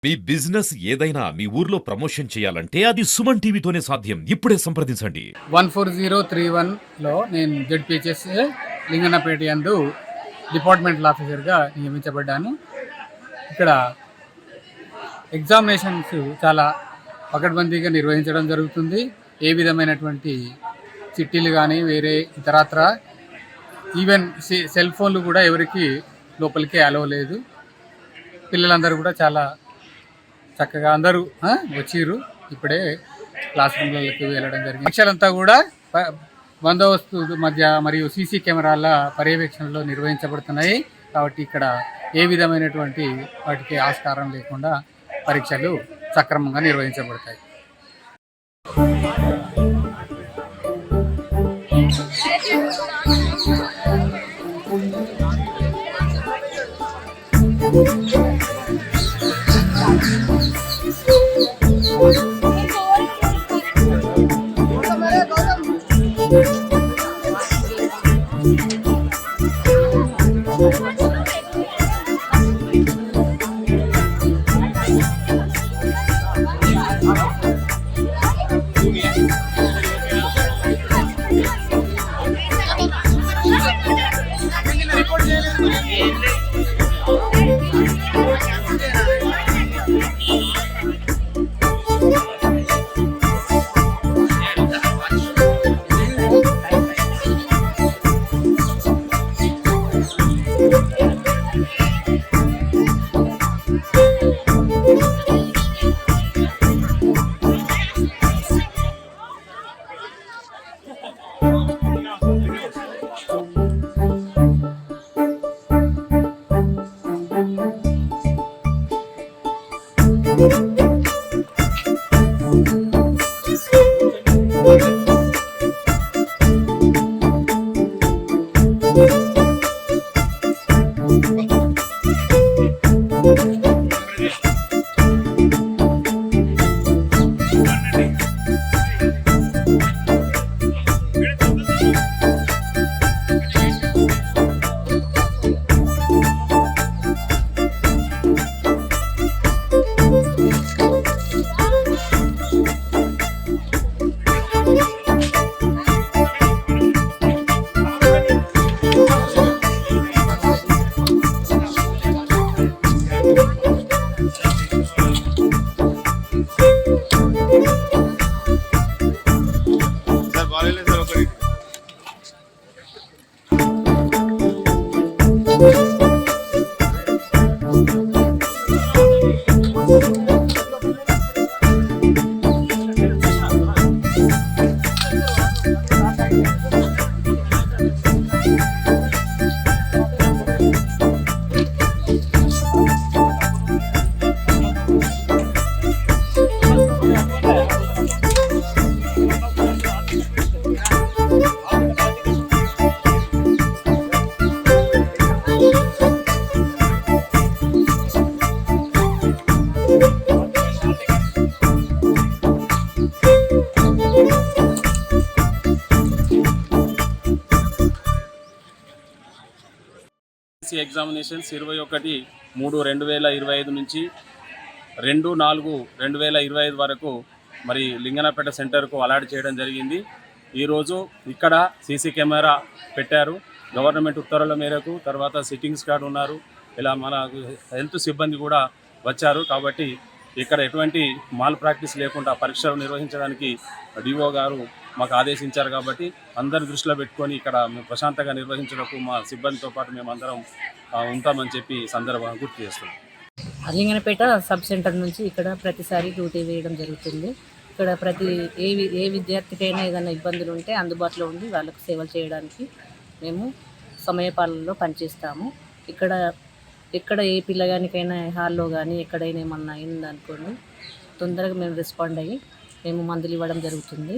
మీ business ఏదైనా మీ ఊర్లో promotion చేయాలంటే అది సుమన్ టీవీతోనే సాధ్యం. ఇప్పుడే సంప్రదించండి. 14031లో నేను జెడ్పీహెచ్ఎస్ లింగన్నపేట యందు డిపార్ట్మెంటల్ ఆఫీసర్గా నియమించబడ్డాను. ఇక్కడ ఎగ్జామినేషన్స్ చాలా పకడ్బందీగా నిర్వహించడం జరుగుతుంది. ఏ విధమైనటువంటి చిట్టీలు కానీ వేరే ఇతరత్ర ఈవెన్ సెల్ ఫోన్లు కూడా ఎవరికి లోపలికి అలవ్ లేదు. పిల్లలందరూ కూడా చాలా చక్కగా అందరూ వచ్చిర్రు. ఇప్పుడే క్లాస్ రూమ్లకి వెళ్ళడం జరిగింది. పరీక్షలంతా కూడా బందోబస్తు మధ్య మరియు సీసీ కెమెరాల పర్యవేక్షణలో నిర్వహించబడుతున్నాయి. కాబట్టి ఇక్కడ ఏ విధమైనటువంటి వాటికి ఆస్కారం లేకుండా పరీక్షలు సక్రమంగా నిర్వహించబడతాయి. ఎగ్జామినేషన్స్ 21/3/2025 నుంచి 2/4/2025 వరకు మరి లింగన్నపేట సెంటర్కు అలాట్ చేయడం జరిగింది. ఈరోజు ఇక్కడ సీసీ కెమెరా పెట్టారు. గవర్నమెంట్ ఉత్తర్వుల మేరకు తర్వాత సిట్టింగ్ స్క్వాడ్ ఉన్నారు. ఇలా మన హెల్త్ సిబ్బంది కూడా వచ్చారు. కాబట్టి ఇక్కడ ఎటువంటి మాల్ ప్రాక్టీస్ లేకుండా పరీక్షలు నిర్వహించడానికి డిఓ గారు మాకు ఆదేశించారు. కాబట్టి అందరి దృష్టిలో పెట్టుకొని ఇక్కడ మేము ప్రశాంతంగా నిర్వహించడానికి మా సిబ్బందితో పాటు మేము అందరం ఉంటామని చెప్పి సందర్భంగా గుర్తు చేస్తున్నాం. లింగన్నపేట సబ్ సెంటర్ నుంచి ఇక్కడ ప్రతిసారి డ్యూటీ వేయడం జరుగుతుంది. ఇక్కడ ఏ విద్యార్థికైనా ఏదైనా ఇబ్బందులు ఉంటే అందుబాటులో ఉండి వాళ్ళకు సేవలు చేయడానికి మేము సమయపాలనలో పనిచేస్తాము. ఇక్కడ ఏ పిల్లగానికైనా హాల్లో కానీ ఎక్కడైనా ఏమన్నా అయిందనుకోండి తొందరగా మేము రెస్పాండ్ అయ్యి మేము మందులు ఇవ్వడం జరుగుతుంది.